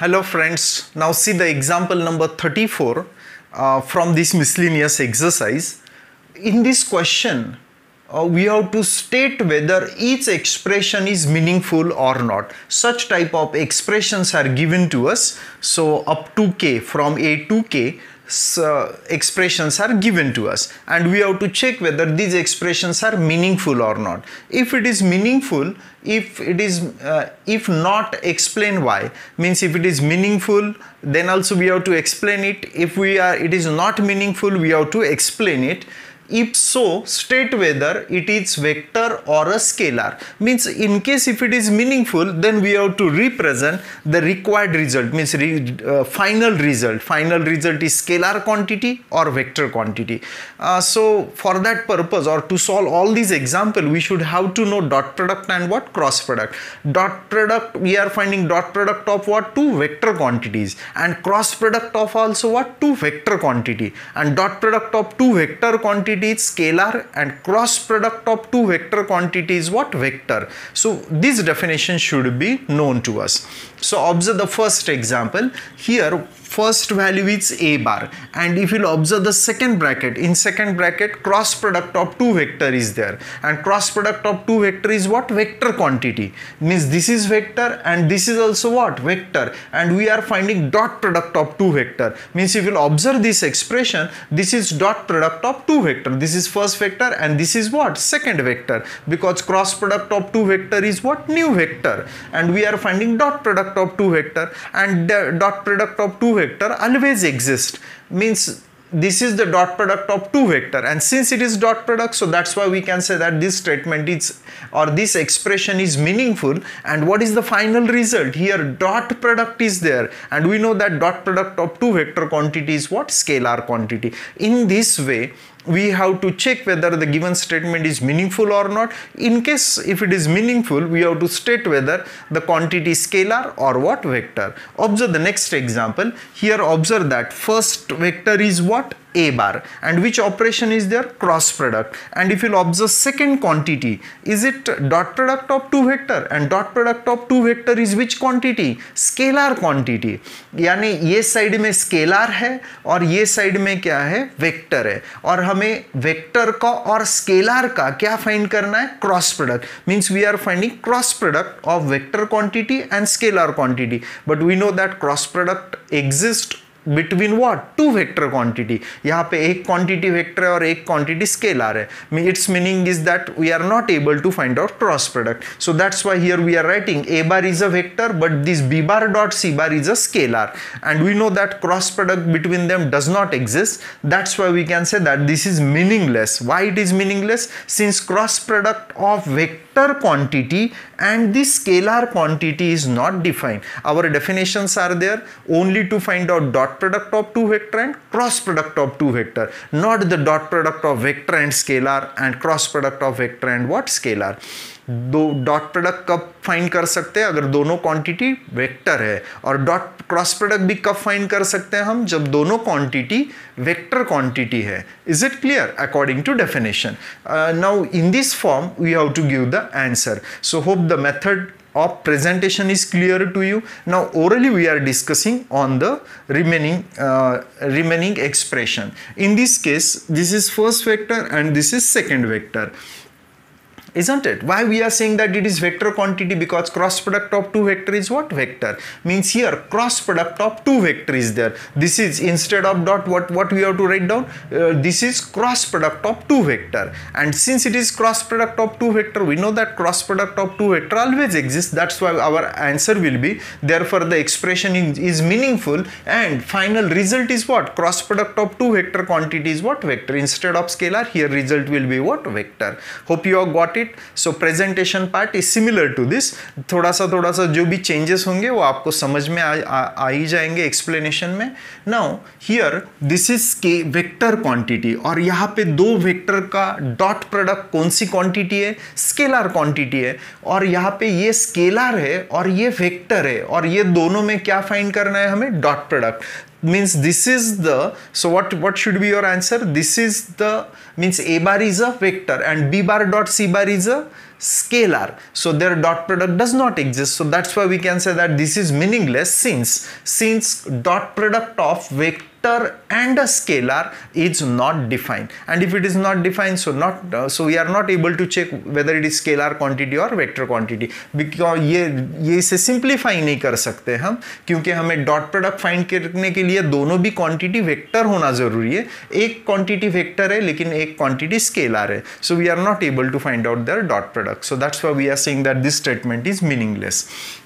Hello friends, now see the example number 34 from this miscellaneous exercise. In this question, we have to state whether each expression is meaningful or not. Such type of expressions are given to us. So up to k, from a to k, expressions are given to us, and we have to check whether these expressions are meaningful or not. If it is meaningful, if not, explain why. Means if it is meaningful, then also we have to explain it. If it is not meaningful, we have to explain it. If so, state whether it is vector or a scalar. Means in case if it is meaningful, then we have to represent the required result. Means final result. Final result is scalar quantity or vector quantity. So for that purpose, or to solve all these examples, we should have to know dot product and what? Cross product. Dot product, we are finding dot product of what? Two vector quantities, and cross product of also what? Two vector quantity. And dot product of two vector quantity is scalar, and cross product of two vector quantities what? Vector. So this definition should be known to us. So observe the first example. Here first value is a bar, and if you observe the second bracket, in second bracket cross product of two vector is there, and cross product of two vector is what? Vector quantity. Means this is vector and this is also what? Vector, and we are finding dot product of two vector. Means if you observe this expression, this is dot product of two vector. This is first vector and this is what? Second vector, because cross product of two vector is what? New vector, and we are finding dot product of two vector, and dot product of two vector always exists. Means this is the dot product of two vector, and since it is dot product, so that's why we can say that this statement is, or this expression is meaningful. And what is the final result? Here dot product is there, and we know that dot product of two vector quantity is what? Scalar quantity. In this way we have to check whether the given statement is meaningful or not. In case if it is meaningful, we have to state whether the quantity is scalar or what? Vector. Observe the next example. Here observe that first vector is what? A bar, and which operation is there? Cross product. And if you observe second quantity, is it dot product of two vector, and dot product of two vector is which quantity? Scalar quantity. यानी ये side में scalar है और ये side में क्या है? Vector है, और हमें वेक्टर का और स्केलर का क्या फाइंड करना है? Cross product. Means we are finding cross product of vector quantity and scalar quantity, but we know that cross product exist between what? Two vector quantity. यहाँ पे एक क्वांटिटी वेक्टर है और एक क्वांटिटी स्केलर है. Its meaning is that we are not able to find out cross product. So that's why here we are writing a bar is a vector, but this b bar dot c bar is a scalar, and we know that cross product between them does not exist. That's why we can say that this is meaningless. Why it is meaningless? Since cross product of vector quantity and the scalar quantity is not defined. Our definitions are there only to find out dot product of two vector and cross product of two vector, not the dot product of vector and scalar and cross product of vector and what? Scalar. दो dot product कब find कर सकते हैं? अगर दोनों quantity vector है. और dot cross product भी कब फाइंड कर सकते हैं हम? जब दोनों क्वांटिटी वेक्टर क्वांटिटी है. Is it clear? According to definition. Now in this form we have to give the answer. So hope the method of presentation is clear to you. Now orally we are discussing on the remaining expression. In this case, this is first vector and this is second vector, isn't it? Why we are saying that it is vector quantity? Because cross product of two vector is what? Vector. Means here cross product of two vector is there. This is, instead of dot, what we have to write down? This is cross product of two vector, and since it is cross product of two vector, we know that cross product of two vector always exists. That's why our answer will be, therefore the expression is meaningful, and final result is what? Cross product of two vector quantity is what? Vector. Instead of scalar, here result will be what? Vector. Hope you have got it. So presentation part is similar to this. थोड़ा सा जो भी changes होंगे वो आपको समझ में आ ही जाएंगे explanation में. Now here this is vector quantity, और यहाँ पे दो वेक्टर का डॉट प्रोडक्ट कौन सी क्वांटिटी है? स्केलर क्वांटिटी है, और यहाँ पे ये स्केलर है और ये वेक्टर है, और ये दोनों में क्या फाइंड करना है हमें? Dot product. means this is the, so what should be your answer? This is the, means A bar is a vector and B bar dot C bar is a scalar, so their dot product does not exist. So that's why we can say that this is meaningless, since dot product of vector and a scalar is not defined, and if it is not defined, so we are not able to check whether it is scalar quantity or vector quantity, because ये इसे simplify नहीं कर सकते हम, क्योंकि हमें dot product find करने के लिए दोनों भी क्वांटिटी वेक्टर होना जरूरी है. एक क्वांटिटी वेक्टर है लेकिन एक क्वांटिटी स्केलर है, so we are not able to find out their dot product. So that's why we are saying that this statement is meaningless.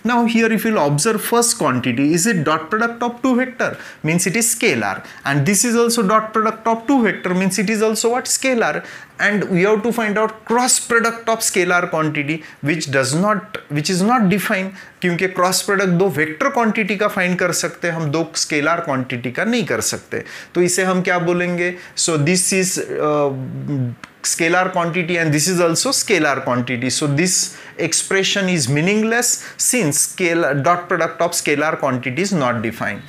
Now here if you'll observe first quantity, is it dot product of two vector? Means it is scalar, and this is also dot product of two vector, means it is also what? Scalar. And we have to find out cross product of scalar quantity, which is not defined, क्योंकि cross product दो vector quantity का find कर सकते हैं हम, दो scalar quantity का नहीं कर सकते. तो इसे हम क्या बोलेंगे? So this is scalar quantity and this is also scalar quantity, so this expression is meaningless since dot product of scalar quantity is not defined.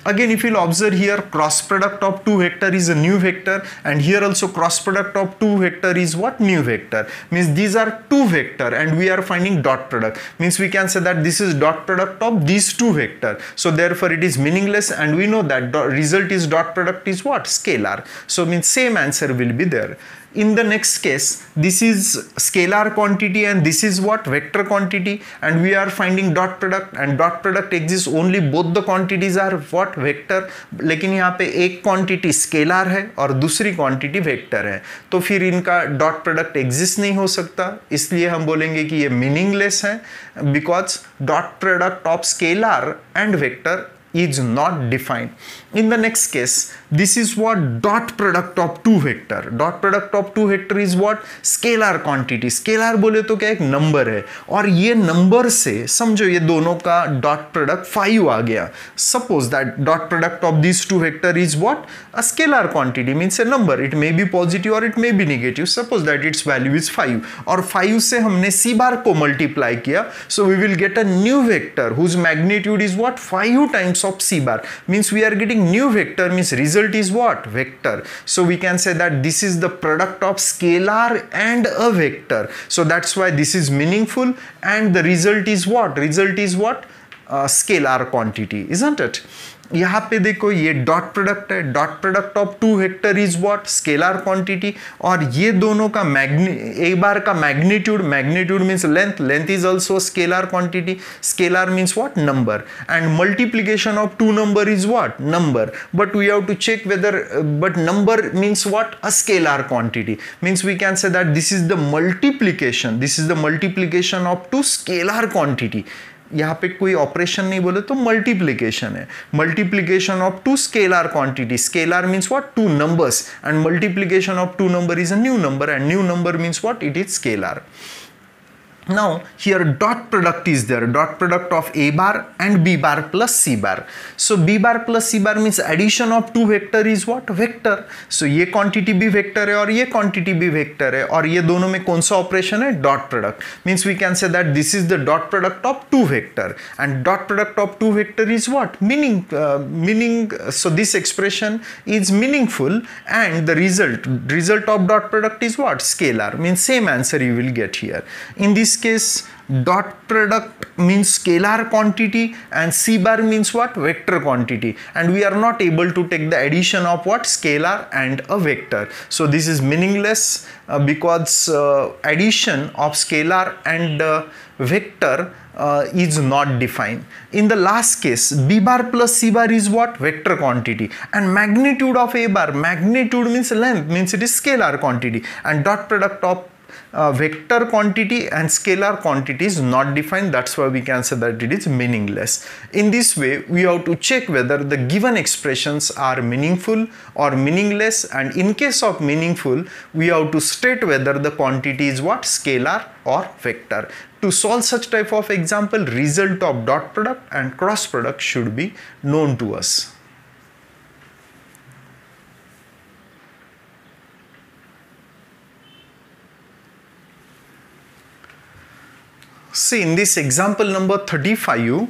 Again, if you'll observe here, cross product of two vector is a new vector, and here also cross product of two vector is what? New vector. Means these are two vector and we are finding dot product, means we can say that this is dot product of these two vector, so therefore it is meaningless, and we know that result is dot product is what? Scalar. So means same answer will be there. In the next case, this is scalar quantity and this is what? Vector quantity, and we are finding dot product, and dot product exists only both the quantities are what? Vector. लेकिन यहाँ पे एक quantity scalar है और दूसरी quantity vector है, तो फिर इनका डॉट प्रोडक्ट एग्जिस्ट नहीं हो सकता, इसलिए हम बोलेंगे कि ये मीनिंगलेस है, because dot product of scalar and vector is not defined. In the next case, this is what? Dot product of two vector. Dot product of two vector is what? Scalar quantity. Scalar बोले तो क्या? एक number है, और ये number से समझो ये दोनों का डॉट प्रोडक्ट 5 आ गया. Suppose that dot product of this two vector is what? A scalar quantity, means a number. It may be positive और it may be negative. Suppose that it's value is 5 और 5 से हमने सी बार को multiply किया, so we will get a new vector whose magnitude is what? 5 times of c bar, means we are getting new vector, means result is what? Vector. So we can say that this is the product of scalar and a vector, so that's why this is meaningful, and the result is what? Result is what? Scalar quantity, isn't it? यहाँ पे देखो ये dot product है, dot product of two vector is what? Scalar quantity, और ये दोनों का a bar का magnitude, magnitude means length, length is also scalar quantity, scalar means what? Number, and multiplication of two number is what? Number. But we have to check whether, but number means what? A scalar quantity, means we can say that this is the multiplication, this is the multiplication of two scalar quantity. यहाँ पे कोई operation नहीं बोले तो multiplication है, multiplication of two scalar quantity. Scalar means what? Two numbers, and multiplication of two number is a new number, and new number means what? It is scalar. Now here dot product is there, dot product of a bar and b bar plus c bar. So b bar plus c bar means addition of two vector is what? Vector. So ये quantity भी vector है और ये quantity भी vector है, और ये दोनों में कौन सा ऑपरेशन है? dot product. Means we can say that this is the dot product of two vector, and dot product of two vector is what? Meaning. So this expression is meaningful, and the result of dot product is what? Scalar. Means same answer you will get here. In this case, dot product means scalar quantity and c bar means what? Vector quantity, and we are not able to take the addition of what? Scalar and a vector. So this is meaningless because addition of scalar and vector is not defined. In the last case, b bar plus c bar is what? Vector quantity, and magnitude of a bar, magnitude means length, means it is scalar quantity, and dot product of vector quantity and scalar quantity is not defined. That's why we can say that it is meaningless. In this way, we have to check whether the given expressions are meaningful or meaningless, and in case of meaningful, we have to state whether the quantity is what? Scalar or vector. To solve such type of example, result of dot product and cross product should be known to us. See, in this example number 35,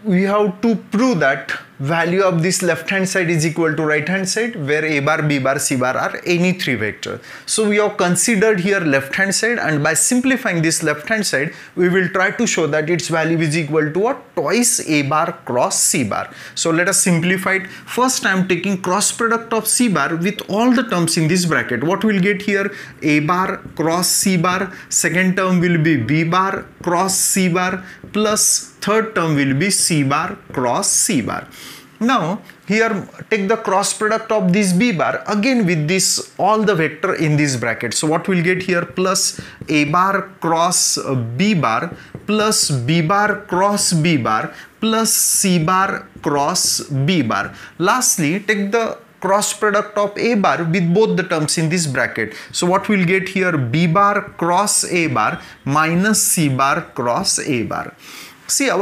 we have to prove that value of this left hand side is equal to right hand side, where a bar, b bar, c bar are any three vectors. So we have considered here left hand side, and by simplifying this left hand side we will try to show that its value is equal to what? Twice a bar cross c bar. So let us simplify it. First I am taking cross product of c bar with all the terms in this bracket. What we'll get here? A bar cross c bar, second term will be b bar cross c bar, plus third term will be c bar cross c bar. Now here take the cross product of this b bar again with this all the vector in this bracket. So what we'll get here? Plus a bar cross b bar plus b bar cross b bar plus c bar cross b bar. Lastly, take the cross product of a bar with both the terms in this bracket. So what we'll get here? B bar cross a bar minus c bar cross a bar. See, in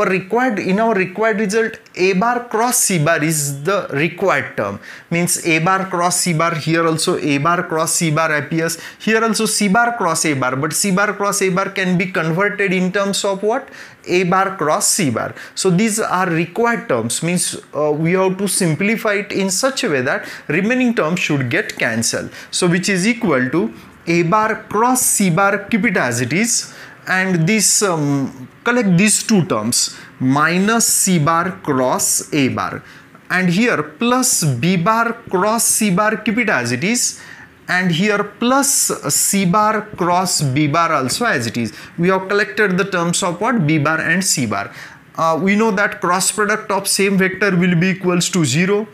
our required result, a bar cross c bar is the required term. Means a bar cross c bar, here also a bar cross c bar appears, here also c bar cross a bar, but c bar cross a bar can be converted in terms of what? A bar cross c bar. So these are required terms, means we have to simplify it in such a way that remaining terms should get cancelled. So which is equal to a bar cross c bar, keep it as it is, and this collect these two terms, minus c bar cross a bar, and here plus b bar cross c bar, keep it as it is, and here plus c bar cross b bar also as it is. We have collected the terms of what? B bar and c bar. We know that cross product of same vector will be equals to 0.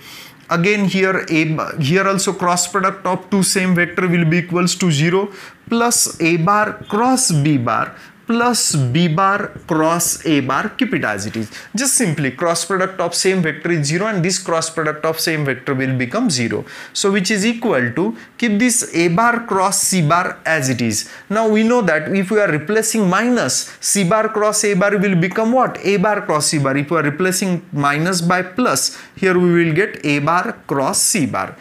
Again here also cross product of two same vector will be equals to 0, plus a bar cross b bar plus b bar cross a bar, keep it as it is. Just simply cross product of same vector is 0, and this cross product of same vector will become 0. So which is equal to, keep this a bar cross c bar as it is. Now we know that if we are replacing minus, c bar cross a bar will become what? A bar cross c bar. If we are replacing minus by plus, here we will get a bar cross c bar.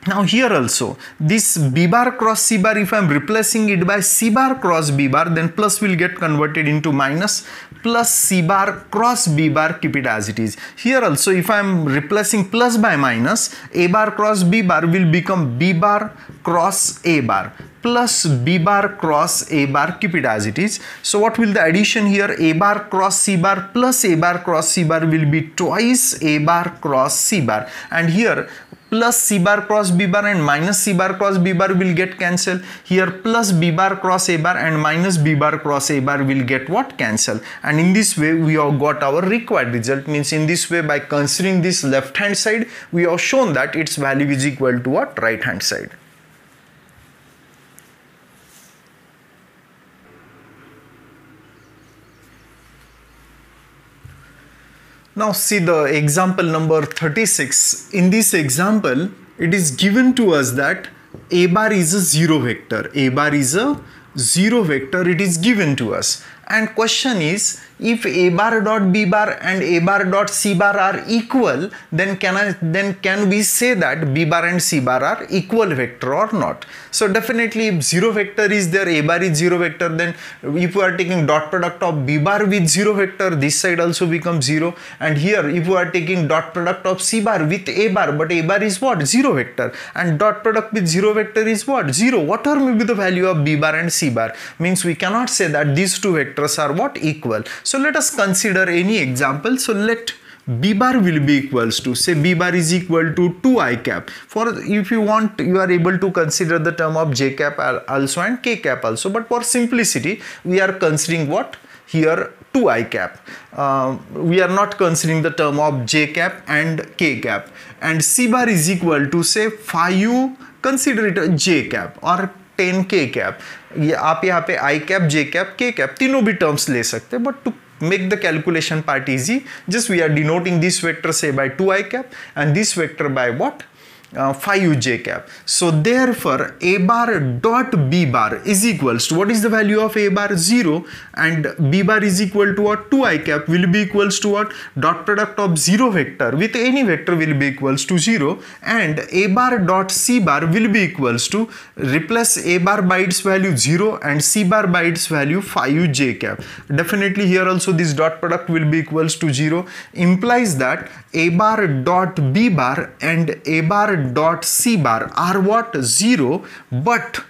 Now here also this b bar cross c bar, if I am replacing it by c bar cross b bar, then plus will get converted into minus, plus c bar cross b bar, keep it as it is. Here also if I am replacing plus by minus, a bar cross b bar will become b bar cross a bar plus b bar cross a bar, keep it as it is. So what will the addition here? A bar cross c bar plus a bar cross c bar will be twice a bar cross c bar, and here plus c bar cross b bar and minus c bar cross b bar will get cancelled. Here plus b bar cross a bar and minus b bar cross a bar will get what? Cancel. And in this way we have got our required result. Means in this way, by considering this left hand side, we have shown that its value is equal to what? Right hand side. Now see the example number 36. In this example, it is given to us that a bar is a zero vector. A bar is a zero vector, it is given to us. And question is, if a bar dot b bar and a bar dot c bar are equal, then can we say that b bar and c bar are equal vector or not? So definitely if zero vector is there, a bar is zero vector, then if we are taking dot product of b bar with zero vector, this side also becomes 0. And here if we are taking dot product of c bar with a bar, but a bar is what? Zero vector, and dot product with zero vector is what? 0. Whatever may be the value of b bar and c bar, means we cannot say that these two vectors are what? Equal. So let us consider any example. So let b bar will be equals to, say b bar is equal to 2i cap. For if you want, you are able to consider the term of j cap also and k cap also, but for simplicity we are considering what? Here 2i cap. We are not considering the term of j cap and k cap. And c bar is equal to, say 5u, consider it a j cap or 10 k cap. आप यहाँ पे i cap, j cap, k cap तीनों भी terms ले सकते हैं, but to make the calculation part easy, just we are denoting this vector say by 2i cap and this vector by what? 5 j cap. So therefore a bar dot b bar is equals to, what is the value of a bar? 0, and b bar is equal to what? 2 I cap will be equals to what? Dot product of 0 vector with any vector will be equals to 0, and a bar dot c bar will be equals to, replace a bar by its value 0 and c bar by its value 5 j cap. Definitely here also this dot product will be equals to 0, implies that a bar dot b bar and a bar dot c bar are what? 0, but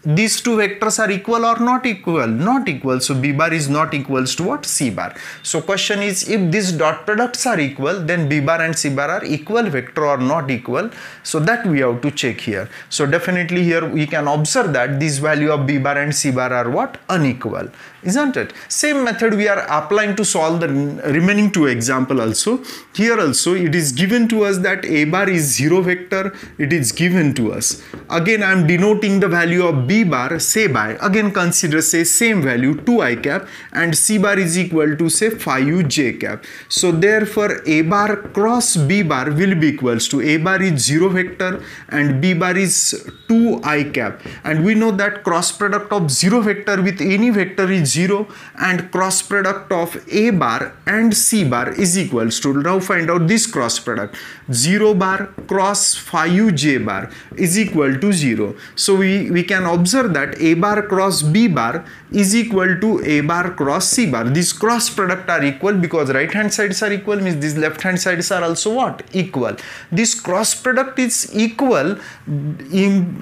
these two vectors are equal or not equal? Not equal. So b bar is not equals to what? C bar. So question is, if these dot products are equal, then b bar and c bar are equal vector or not equal. So that we have to check here. So definitely here we can observe that this value of b bar and c bar are what? Unequal, isn't it? Same method we are applying to solve the remaining two example also. Here also it is given to us that a bar is 0 vector. It is given to us. Again I am denoting the value of b bar, say by, again consider say same value 2 I cap, and c bar is equal to say 5 j cap. So therefore a bar cross b bar will be equals to, a bar is 0 vector and b bar is 2 I cap, and we know that cross product of 0 vector with any vector is 0, and cross product of a bar and c bar is equals to, now find out this cross product, 0 bar cross 5 j bar is equal to 0. So we can observe that a bar cross b bar is equal to a bar cross c bar. These cross product are equal because right hand sides are equal, means these left hand sides are also what? Equal. This cross product is equal in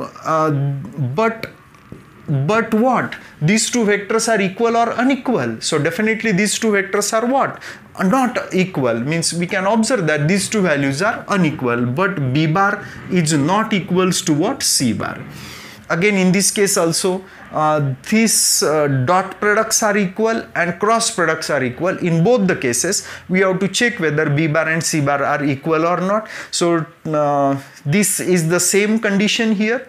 but what? These two vectors are equal or unequal? So definitely these two vectors are what? Not equal, means we can observe that these two values are unequal, but b bar is not equals to what? C bar. Again in this case also these dot products are equal and cross products are equal. In both the cases we have to check whether b bar and c bar are equal or not. So this is the same condition here.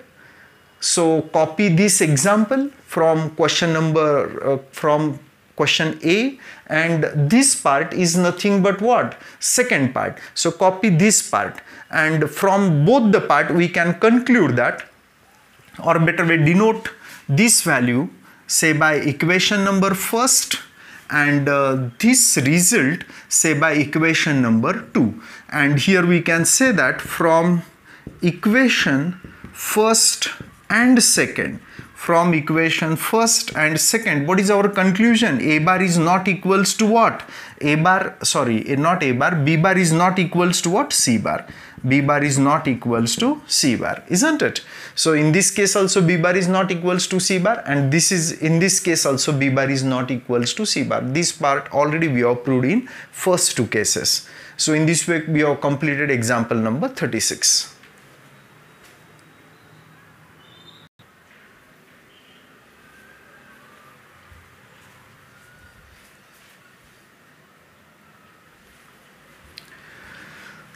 So copy this example from question number from question A, and this part is nothing but what? Second part. So copy this part, and from both the part we can conclude that, or better way denote this value say by equation number first, and this result say by equation number 2. And here we can say that from equation first and second, from equation first and second, what is our conclusion? A bar is not equals to what? A bar, sorry, not a bar, b bar is not equals to what? C bar. B bar is not equals to C bar, isn't it? So in this case also b bar is not equals to C bar, and this is in this case also b bar is not equals to C bar. This part already we have proved in first two cases. So in this way we have completed example number 36.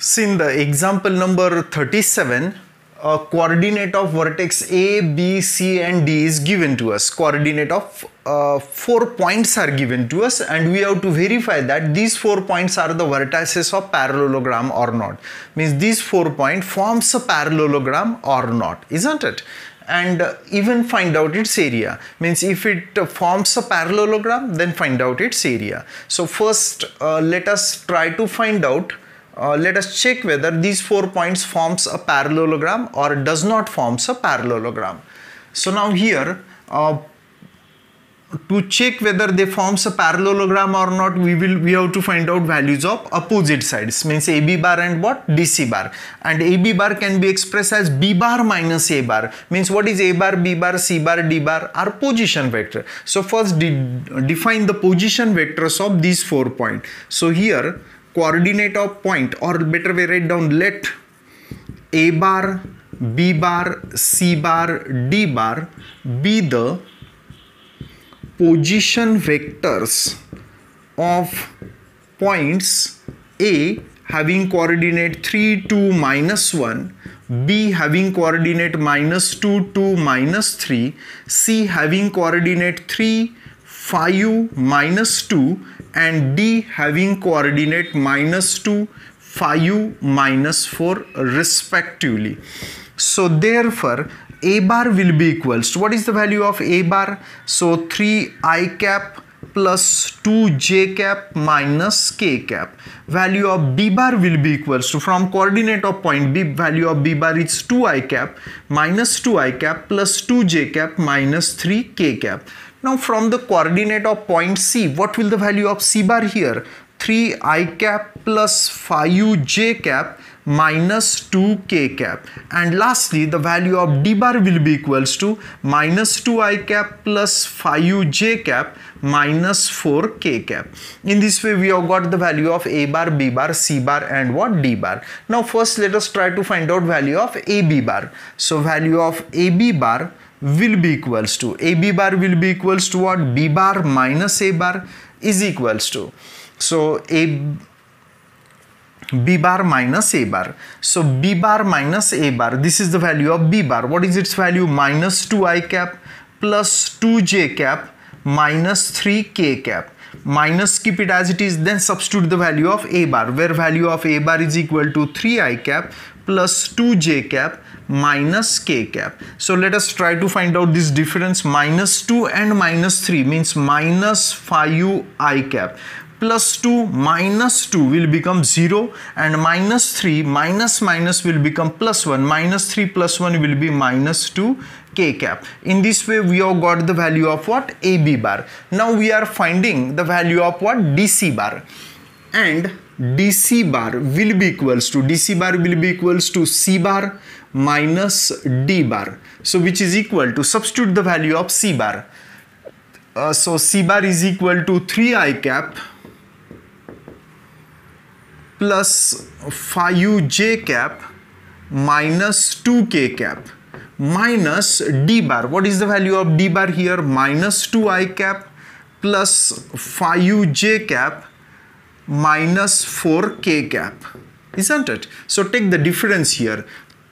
See in the example number 37, a coordinate of vertex A, B, C and D is given to us. Coordinate of 4 points are given to us, and we have to verify that these 4 points are the vertices of parallelogram or not. Means these 4 points forms a parallelogram or not, isn't it? And even find out its area. Means if it forms a parallelogram, then find out its area. So first let us try to find out, let us check whether these 4 points forms a parallelogram or does not forms a parallelogram. So now here to check whether they forms a parallelogram or not, we have to find out values of opposite sides, means AB bar and what? DC bar. And AB bar can be expressed as B bar minus A bar. Means what is A bar, B bar, C bar, D bar are position vector. So first define the position vectors of these 4 points. So here coordinate of point, or better way write down, let A bar, B bar, C bar, D bar be the position vectors of points A having coordinate 3, 2, minus 1, B having coordinate minus 2, 2, minus 3, C having coordinate 3, 5, minus 2, and D having coordinate minus 2, 5u minus 4 respectively. So therefore a bar will be equals to, what is the value of a bar? So 3i cap plus 2j cap minus k cap. Value of b bar will be equals to, from coordinate of point B, value of b bar is 2i cap minus 2i cap plus 2j cap minus 3k cap. Now from the coordinate of point C, what will the value of c bar here? 3i cap plus 5uj cap minus 2k cap. And lastly, the value of d bar will be equals to minus 2i cap plus 5uj cap minus 4k cap. In this way, we have got the value of a bar, b bar, c bar and what? D bar. Now first let us try to find out value of ab bar. So value of ab bar will be equals to, ab bar will be equals to what? B bar minus a bar is equals to, so b bar minus a bar. So b bar minus a bar, this is the value of b bar. What is its value? Minus 2i cap plus 2j cap minus 3k cap. Minus, keep it as it is, then substitute the value of a bar, where value of a bar is equal to 3i cap plus 2j cap minus k cap. So let us try to find out this difference. Minus 2 and minus 3 means minus 5i cap. Plus 2 minus 2 will become 0 and minus 3 minus minus will become plus 1. Minus 3 plus 1 will be minus 2 k cap. In this way we have got the value of what? AB bar. Now we are finding the value of what? DC bar. And DC bar will be equals to, DC bar will be equals to C bar minus D bar. So which is equal to, substitute the value of C bar. So C bar is equal to 3i cap plus 5uj cap minus 2k cap minus D bar. What is the value of D bar here? Minus 2i cap plus 5uj cap minus 4k cap, isn't it? So take the difference here.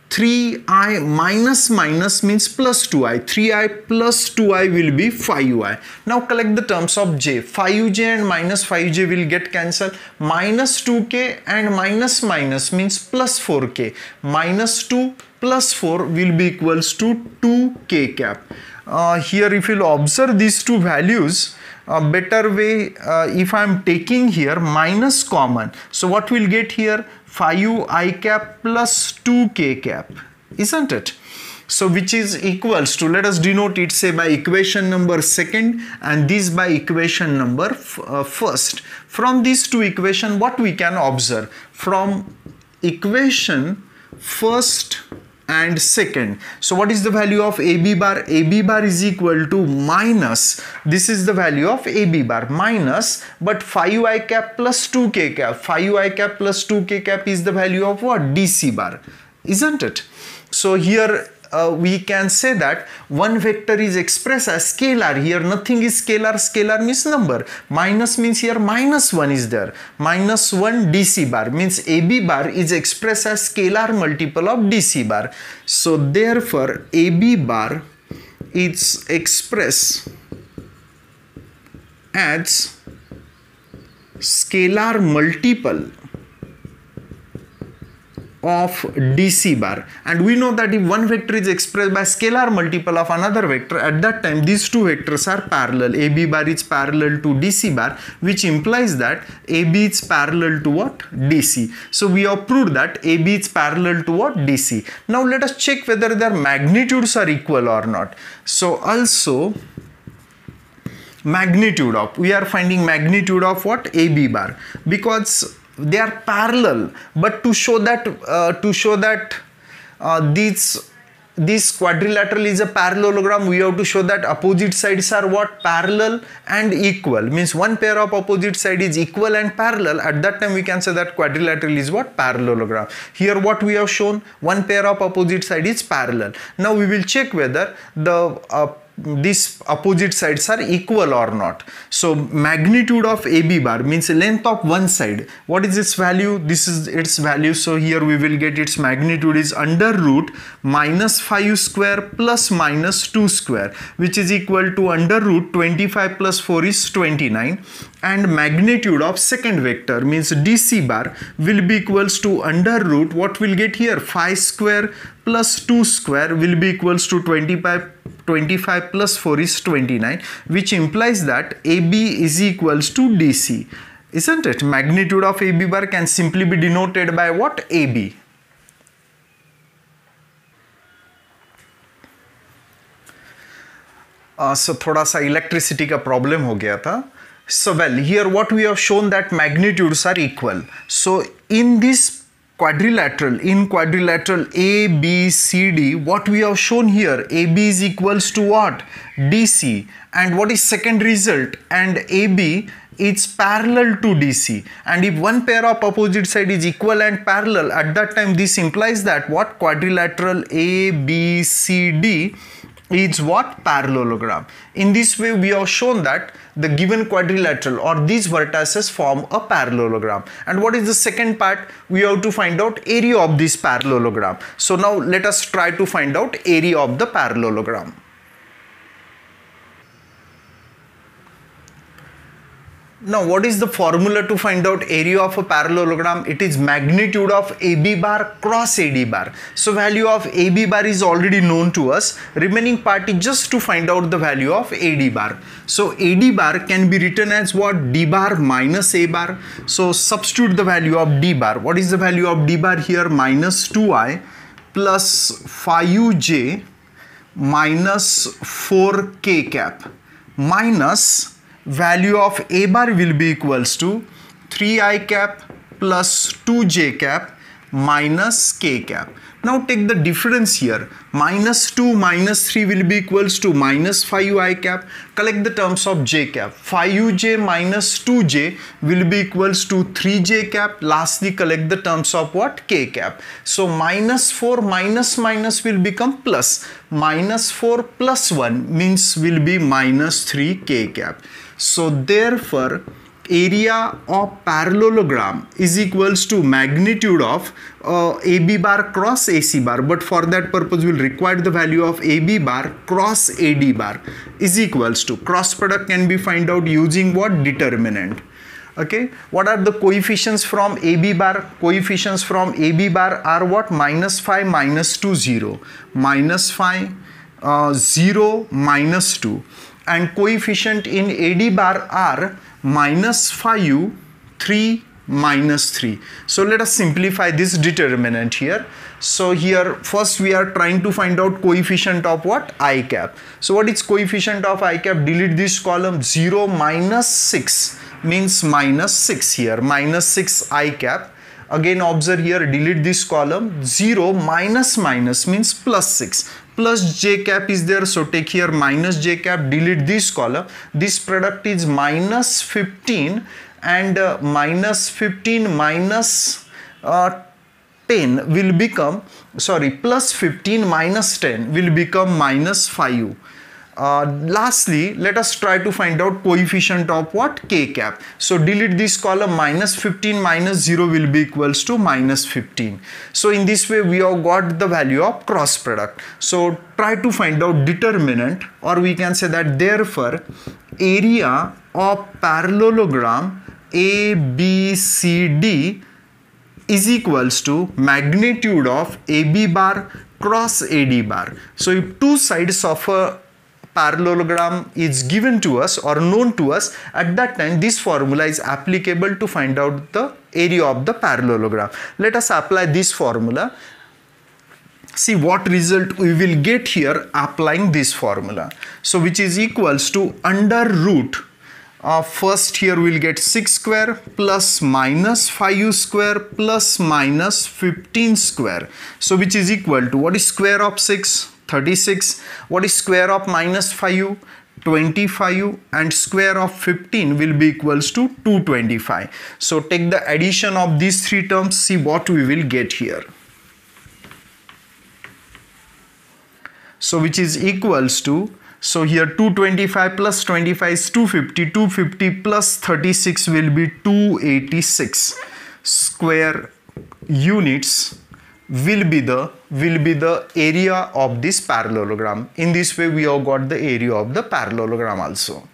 3i minus minus means plus 2i. 3i plus 2i will be 5i. Now collect the terms of j. 5uj and minus 5uj will get cancelled. Minus 2k and minus minus means plus 4k. Minus 2 plus 4 will be equals to 2k cap. Here if you will observe these two values, a better way, if I am taking here minus common, so what will get here? 5i cap plus 2k cap, isn't it? So which is equals to, let us denote it say by equation number second and this by equation number first. From these two equation, what we can observe? From equation first and second, so what is the value of AB bar? AB bar is equal to minus, this is the value of AB bar, minus, but 5i cap plus 2k cap, 5i cap plus 2k cap is the value of what? DC bar, isn't it? So here we can say that one vector is expressed as scalar. Here nothing is scalar. Scalar means number. Minus means here minus 1 is there. Minus 1 DC bar means AB bar is expressed as scalar multiple of DC bar. So therefore AB bar is expressed as scalar multiple of DC bar, and we know that if one vector is expressed by scalar multiple of another vector, at that time these two vectors are parallel. AB bar is parallel to DC bar, which implies that AB is parallel to what? DC. So we have proved that AB is parallel to what? DC. Now let us check whether their magnitudes are equal or not. So also magnitude of, we are finding magnitude of what? AB bar, because they are parallel, but to show that this quadrilateral is a parallelogram, we have to show that opposite sides are what? Parallel and equal, means one pair of opposite side is equal and parallel. At that time we can say that quadrilateral is what? Parallelogram. Here what we have shown, one pair of opposite side is parallel. Now we will check whether the these opposite sides are equal or not. So magnitude of AB bar means length of one side. What is its value? This is its value. So here we will get its magnitude is under root minus 5 square plus minus 2 square, which is equal to under root 25 plus 4 is 29. And magnitude of second vector means DC bar will be equals to under root, what will get here, 5 square plus 2 square will be equals to 25 plus 4 is 29, which implies that AB is equals to DC, isn't it? Magnitude of AB bar can simply be denoted by what? AB. So थोड़ा सा electricity का problem हो गया था. So well, here what we have shown that magnitudes are equal. So in this quadrilateral, ABCD, what we have shown here, AB is equals to what? DC. And what is second result? And AB is parallel to DC. And if one pair of opposite side is equal and parallel, at that time this implies that what? Quadrilateral ABCD is what? Parallelogram. In this way we have shown that the given quadrilateral or these vertices form a parallelogram. And what is the second part? We have to find out area of this parallelogram. So now let us try to find out area of the parallelogram. Now what is the formula to find out area of a parallelogram? It is magnitude of AB bar cross AD bar. So value of AB bar is already known to us. Remaining part is just to find out the value of AD bar. So AD bar can be written as what? D bar minus A bar. So substitute the value of D bar. What is the value of D bar here? Minus 2I plus 5J minus 4K cap minus value of A bar will be equals to 3I cap plus 2J cap minus K cap. Now take the difference here. Minus 2 minus 3 will be equals to minus 5I cap. Collect the terms of J cap. 5J minus 2J will be equals to 3J cap. Lastly collect the terms of what? K cap. So minus 4 minus minus will become plus. Minus 4 plus 1 means will be minus 3K cap. So therefore area of parallelogram is equals to magnitude of AB bar cross AC bar, but for that purpose we will require the value of AB bar cross AD bar is equals to, cross product can be find out using what? Determinant. Okay, what are the coefficients from AB bar? Coefficients from AB bar are what? Minus 5 minus 2 0, minus 5 0 minus 2, and coefficient in AD bar are minus 5 3 minus 3. So let us simplify this determinant here. So here first we are trying to find out coefficient of what? I cap. So what is coefficient of I cap? Delete this column. 0 minus 6 means minus 6 here, minus 6 I cap. Again observe here, delete this column. 0 minus minus means plus 6. Plus J cap is there, so take here minus J cap, delete this column. This product is minus 15 and minus 15 minus 10 will become, sorry, plus 15 minus 10 will become minus 5. Lastly, let us try to find out coefficient of what? K cap. So delete this column. Minus 15 minus 0 will be equals to minus 15. So in this way we have got the value of cross product. So try to find out determinant, or we can say that therefore area of parallelogram ABCD is equals to magnitude of AB bar cross AD bar. So if two sides of a parallelogram is given to us or known to us, at that time this formula is applicable to find out the area of the parallelogram. Let us apply this formula. See what result we will get here applying this formula. So which is equals to under root first here we will get 6 square plus minus 5 square plus minus 15 square. So which is equal to, what is square of 6? 36. What is square of minus 5? 25, and square of 15 will be equals to 225. So take the addition of these three terms, see what we will get here. So which is equals to So here 225 plus 25 is 250. 250 plus 36 will be 286 square units will be the area of this parallelogram. In this way we have got the area of the parallelogram also.